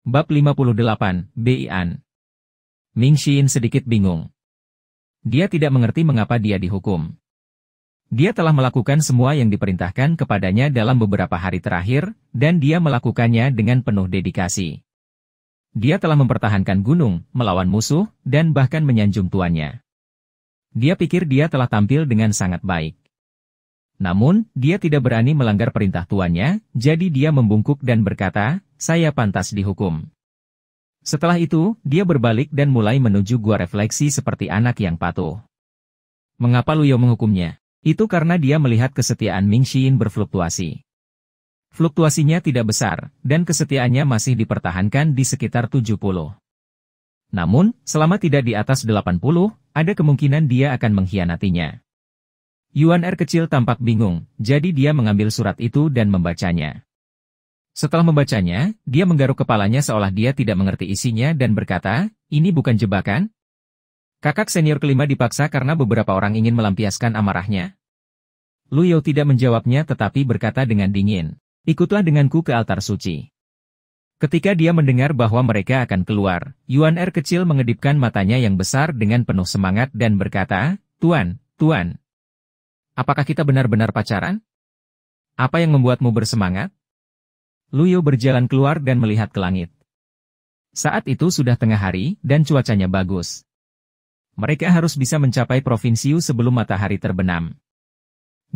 Bab 58, Bian. Ming Xin sedikit bingung. Dia tidak mengerti mengapa dia dihukum. Dia telah melakukan semua yang diperintahkan kepadanya dalam beberapa hari terakhir, dan dia melakukannya dengan penuh dedikasi. Dia telah mempertahankan gunung, melawan musuh, dan bahkan menyanjung tuannya. Dia pikir dia telah tampil dengan sangat baik. Namun, dia tidak berani melanggar perintah tuannya, jadi dia membungkuk dan berkata, "Saya pantas dihukum." Setelah itu, dia berbalik dan mulai menuju gua refleksi seperti anak yang patuh. Mengapa Luyo menghukumnya? Itu karena dia melihat kesetiaan Ming Xin berfluktuasi. Fluktuasinya tidak besar, dan kesetiaannya masih dipertahankan di sekitar 70. Namun, selama tidak di atas 80, ada kemungkinan dia akan mengkhianatinya. Yuan Er kecil tampak bingung, jadi dia mengambil surat itu dan membacanya. Setelah membacanya, dia menggaruk kepalanya seolah dia tidak mengerti isinya dan berkata, "Ini bukan jebakan?" Kakak senior kelima dipaksa karena beberapa orang ingin melampiaskan amarahnya. Luyo tidak menjawabnya tetapi berkata dengan dingin, "Ikutlah denganku ke altar suci." Ketika dia mendengar bahwa mereka akan keluar, Yuan Er kecil mengedipkan matanya yang besar dengan penuh semangat dan berkata, Tuan, apakah kita benar-benar pacaran? Apa yang membuatmu bersemangat?" Luyo berjalan keluar dan melihat ke langit. Saat itu sudah tengah hari, dan cuacanya bagus. Mereka harus bisa mencapai Provinsiu sebelum matahari terbenam.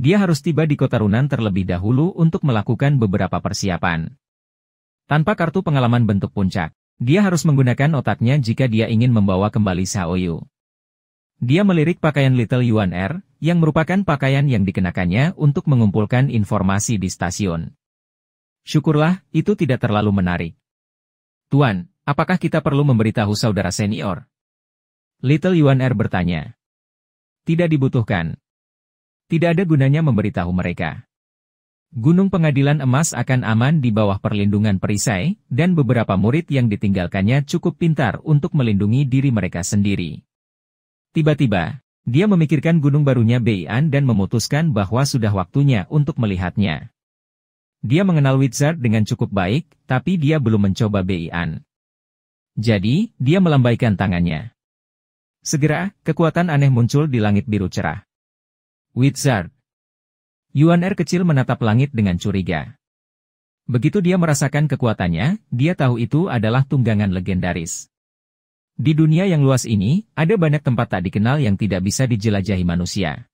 Dia harus tiba di kota Runan terlebih dahulu untuk melakukan beberapa persiapan. Tanpa kartu pengalaman bentuk puncak, dia harus menggunakan otaknya jika dia ingin membawa kembali Xiaoyu. Dia melirik pakaian Little Yuan Er, yang merupakan pakaian yang dikenakannya untuk mengumpulkan informasi di stasiun. Syukurlah, itu tidak terlalu menarik. "Tuan, apakah kita perlu memberitahu saudara senior?" Little Yuan Er bertanya. "Tidak dibutuhkan. Tidak ada gunanya memberitahu mereka. Gunung Pengadilan Emas akan aman di bawah perlindungan perisai, dan beberapa murid yang ditinggalkannya cukup pintar untuk melindungi diri mereka sendiri." Tiba-tiba, dia memikirkan gunung barunya Bian dan memutuskan bahwa sudah waktunya untuk melihatnya. Dia mengenal Wizard dengan cukup baik, tapi dia belum mencoba Bian. Jadi, dia melambaikan tangannya. Segera, kekuatan aneh muncul di langit biru cerah. Wizard. Yuan Er kecil menatap langit dengan curiga. Begitu dia merasakan kekuatannya, dia tahu itu adalah tunggangan legendaris. Di dunia yang luas ini, ada banyak tempat tak dikenal yang tidak bisa dijelajahi manusia.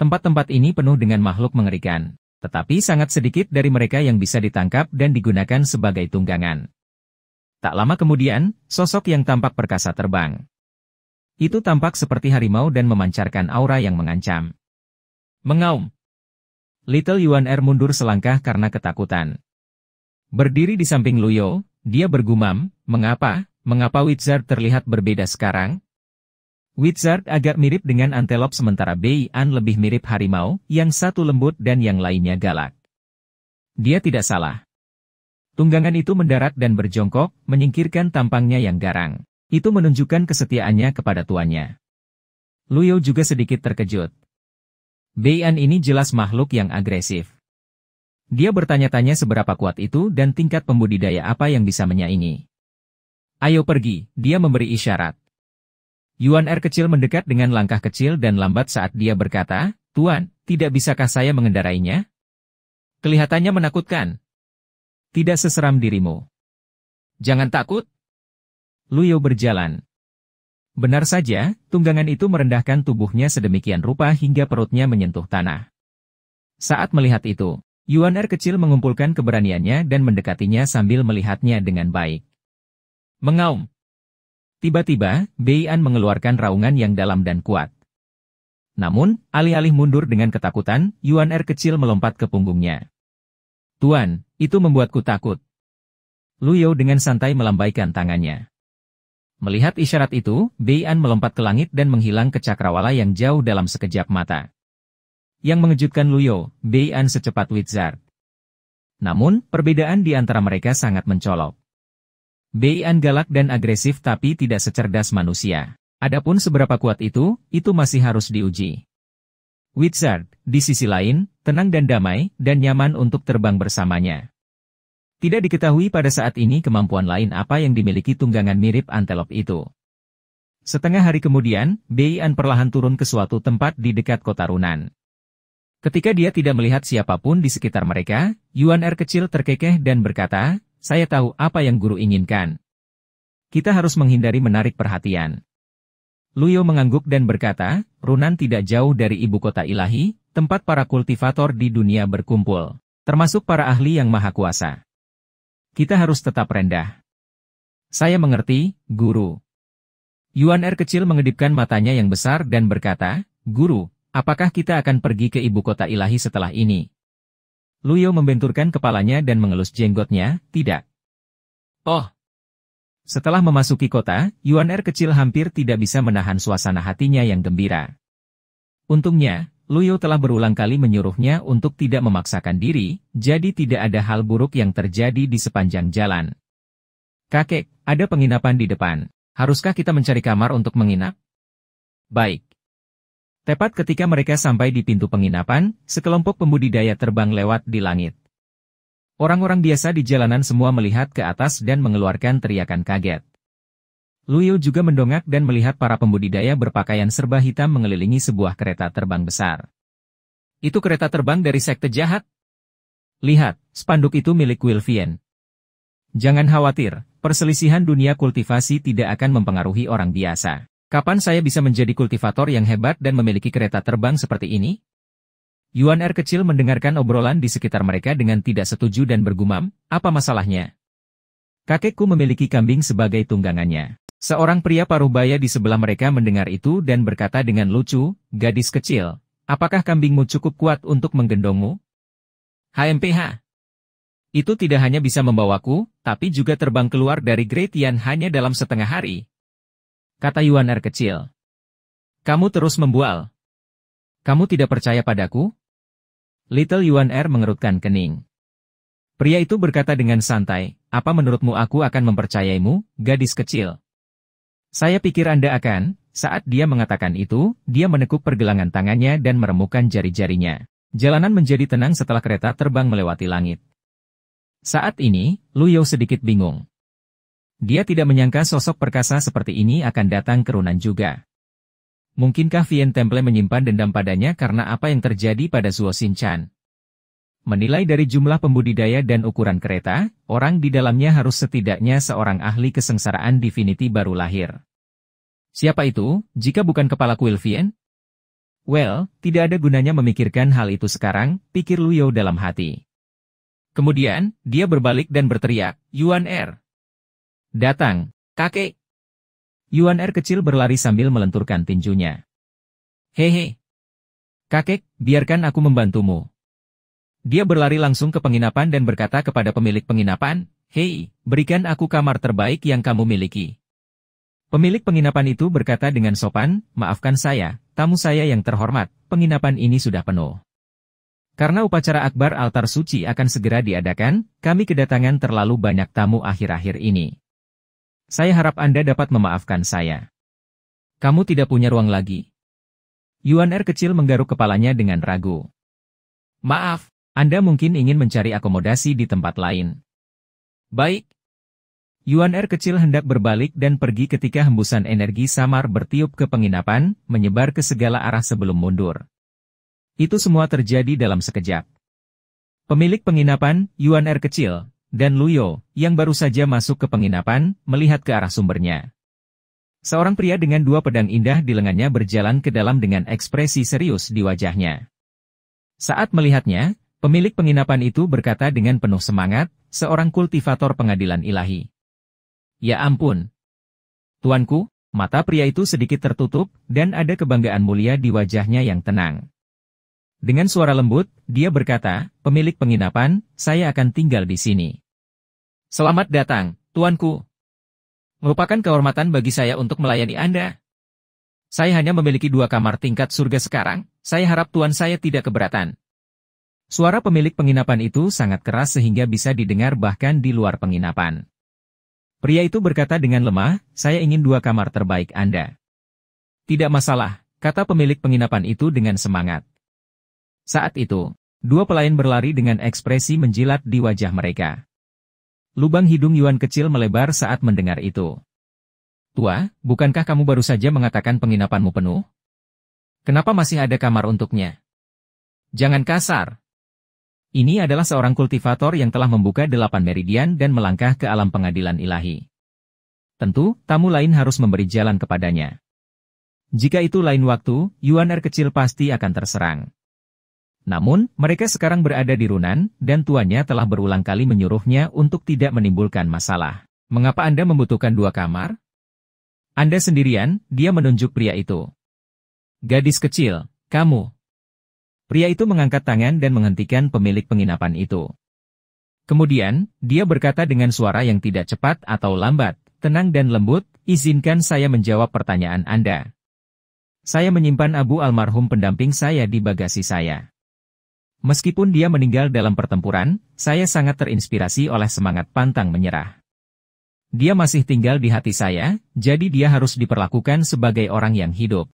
Tempat-tempat ini penuh dengan makhluk mengerikan, tetapi sangat sedikit dari mereka yang bisa ditangkap dan digunakan sebagai tunggangan. Tak lama kemudian, sosok yang tampak perkasa terbang. Itu tampak seperti harimau dan memancarkan aura yang mengancam. Mengaum. Little Yuan Er mundur selangkah karena ketakutan. Berdiri di samping Luyo, dia bergumam, Mengapa Wizard terlihat berbeda sekarang? Wizard agak mirip dengan antelop sementara Bian lebih mirip harimau, yang satu lembut dan yang lainnya galak. Dia tidak salah. Tunggangan itu mendarat dan berjongkok, menyingkirkan tampangnya yang garang. Itu menunjukkan kesetiaannya kepada tuannya. Luyo juga sedikit terkejut. Bian ini jelas makhluk yang agresif. Dia bertanya-tanya seberapa kuat itu dan tingkat pembudidaya apa yang bisa menyaingi. "Ayo pergi," dia memberi isyarat. Yuan Er kecil mendekat dengan langkah kecil dan lambat saat dia berkata, "Tuan, tidak bisakah saya mengendarainya? Kelihatannya menakutkan." "Tidak seseram dirimu. Jangan takut." Luyo berjalan. Benar saja, tunggangan itu merendahkan tubuhnya sedemikian rupa hingga perutnya menyentuh tanah. Saat melihat itu, Yuan Er kecil mengumpulkan keberaniannya dan mendekatinya sambil melihatnya dengan baik. Mengaum. Tiba-tiba, Bian mengeluarkan raungan yang dalam dan kuat. Namun, alih-alih mundur dengan ketakutan, Yuan Er kecil melompat ke punggungnya. "Tuan, itu membuatku takut." Luyo dengan santai melambaikan tangannya. Melihat isyarat itu, Bian melompat ke langit dan menghilang ke cakrawala yang jauh dalam sekejap mata. Yang mengejutkan Luyo, Bian secepat Wizard. Namun, perbedaan di antara mereka sangat mencolok. Bian galak dan agresif tapi tidak secerdas manusia. Adapun seberapa kuat itu masih harus diuji. Wizard, di sisi lain, tenang dan damai, dan nyaman untuk terbang bersamanya. Tidak diketahui pada saat ini kemampuan lain apa yang dimiliki tunggangan mirip antelop itu. Setengah hari kemudian, Bei-an perlahan turun ke suatu tempat di dekat kota Runan. Ketika dia tidak melihat siapapun di sekitar mereka, Yuan Er kecil terkekeh dan berkata, "Saya tahu apa yang guru inginkan. Kita harus menghindari menarik perhatian." Luyo mengangguk dan berkata, "Runan tidak jauh dari ibu kota ilahi, tempat para kultivator di dunia berkumpul, termasuk para ahli yang maha kuasa. Kita harus tetap rendah." "Saya mengerti, guru." Yuan Er kecil mengedipkan matanya yang besar dan berkata, "Guru, apakah kita akan pergi ke ibu kota ilahi setelah ini?" Luyo membenturkan kepalanya dan mengelus jenggotnya, "Tidak." "Oh." Setelah memasuki kota, Yuan Er kecil hampir tidak bisa menahan suasana hatinya yang gembira. Untungnya, Luyo telah berulang kali menyuruhnya untuk tidak memaksakan diri, jadi tidak ada hal buruk yang terjadi di sepanjang jalan. "Kakek, ada penginapan di depan. Haruskah kita mencari kamar untuk menginap?" "Baik." Tepat ketika mereka sampai di pintu penginapan, sekelompok pembudidaya terbang lewat di langit. Orang-orang biasa di jalanan semua melihat ke atas dan mengeluarkan teriakan kaget. Luyo juga mendongak dan melihat para pembudidaya berpakaian serba hitam mengelilingi sebuah kereta terbang besar. "Itu kereta terbang dari sekte jahat. Lihat, spanduk itu milik Wilfien." "Jangan khawatir, perselisihan dunia kultivasi tidak akan mempengaruhi orang biasa. Kapan saya bisa menjadi kultivator yang hebat dan memiliki kereta terbang seperti ini?" Yuan Er kecil mendengarkan obrolan di sekitar mereka dengan tidak setuju dan bergumam, "Apa masalahnya? Kakekku memiliki kambing sebagai tunggangannya." Seorang pria paruh baya di sebelah mereka mendengar itu dan berkata dengan lucu, "Gadis kecil, apakah kambingmu cukup kuat untuk menggendongmu?" "HMPH. Itu tidak hanya bisa membawaku, tapi juga terbang keluar dari Great Yan hanya dalam setengah hari," kata Yuan Er kecil. "Kamu terus membual. Kamu tidak percaya padaku?" Little Yuan Er mengerutkan kening. Pria itu berkata dengan santai, "Apa menurutmu aku akan mempercayaimu, gadis kecil?" "Saya pikir Anda akan." Saat dia mengatakan itu, dia menekuk pergelangan tangannya dan meremukkan jari-jarinya. Jalanan menjadi tenang setelah kereta terbang melewati langit. Saat ini, Luyo sedikit bingung. Dia tidak menyangka sosok perkasa seperti ini akan datang ke Runan juga. Mungkinkah Vien Temple menyimpan dendam padanya karena apa yang terjadi pada Zuo Shinchan? Menilai dari jumlah pembudidaya dan ukuran kereta, orang di dalamnya harus setidaknya seorang ahli kesengsaraan divinity baru lahir. Siapa itu, jika bukan kepala kuil Vien? Well, tidak ada gunanya memikirkan hal itu sekarang, pikir Luyo dalam hati. Kemudian, dia berbalik dan berteriak, "Yuan Er! Datang, kakek!" Yuan Er kecil berlari sambil melenturkan tinjunya. "Hehe! Kakek, biarkan aku membantumu." Dia berlari langsung ke penginapan dan berkata kepada pemilik penginapan, "Hei, berikan aku kamar terbaik yang kamu miliki." Pemilik penginapan itu berkata dengan sopan, "Maafkan saya, tamu saya yang terhormat, penginapan ini sudah penuh. Karena upacara akbar altar suci akan segera diadakan, kami kedatangan terlalu banyak tamu akhir-akhir ini. Saya harap Anda dapat memaafkan saya. Kamu tidak punya ruang lagi." Yuan Er kecil menggaruk kepalanya dengan ragu. "Maaf. Anda mungkin ingin mencari akomodasi di tempat lain." "Baik." Yuan Er kecil hendak berbalik dan pergi ketika hembusan energi samar bertiup ke penginapan, menyebar ke segala arah sebelum mundur. Itu semua terjadi dalam sekejap. Pemilik penginapan, Yuan Er kecil, dan Luyo, yang baru saja masuk ke penginapan, melihat ke arah sumbernya. Seorang pria dengan dua pedang indah di lengannya berjalan ke dalam dengan ekspresi serius di wajahnya. Saat melihatnya, pemilik penginapan itu berkata dengan penuh semangat, seorang kultivator pengadilan ilahi. "Ya ampun. Tuanku," mata pria itu sedikit tertutup, dan ada kebanggaan mulia di wajahnya yang tenang. Dengan suara lembut, dia berkata, "Pemilik penginapan, saya akan tinggal di sini." "Selamat datang, tuanku. Merupakan kehormatan bagi saya untuk melayani Anda. Saya hanya memiliki 2 kamar tingkat surga sekarang, saya harap tuan saya tidak keberatan." Suara pemilik penginapan itu sangat keras sehingga bisa didengar bahkan di luar penginapan. Pria itu berkata dengan lemah, "Saya ingin 2 kamar terbaik Anda." "Tidak masalah," kata pemilik penginapan itu dengan semangat. Saat itu, 2 pelayan berlari dengan ekspresi menjilat di wajah mereka. Lubang hidung Yuan kecil melebar saat mendengar itu. Tua, bukankah kamu baru saja mengatakan penginapanmu penuh? Kenapa masih ada kamar untuknya? Jangan kasar. Ini adalah seorang kultivator yang telah membuka 8 meridian dan melangkah ke alam pengadilan ilahi. Tentu, tamu lain harus memberi jalan kepadanya. Jika itu lain waktu, Yuan kecil pasti akan terserang. Namun, mereka sekarang berada di Runan, dan tuannya telah berulang kali menyuruhnya untuk tidak menimbulkan masalah. Mengapa Anda membutuhkan 2 kamar? Anda sendirian, dia menunjuk pria itu. Gadis kecil, kamu. Pria itu mengangkat tangan dan menghentikan pemilik penginapan itu. Kemudian, dia berkata dengan suara yang tidak cepat atau lambat, tenang dan lembut, izinkan saya menjawab pertanyaan Anda. Saya menyimpan Abu almarhum pendamping saya di bagasi saya. Meskipun dia meninggal dalam pertempuran, saya sangat terinspirasi oleh semangat pantang menyerah. Dia masih tinggal di hati saya, jadi dia harus diperlakukan sebagai orang yang hidup.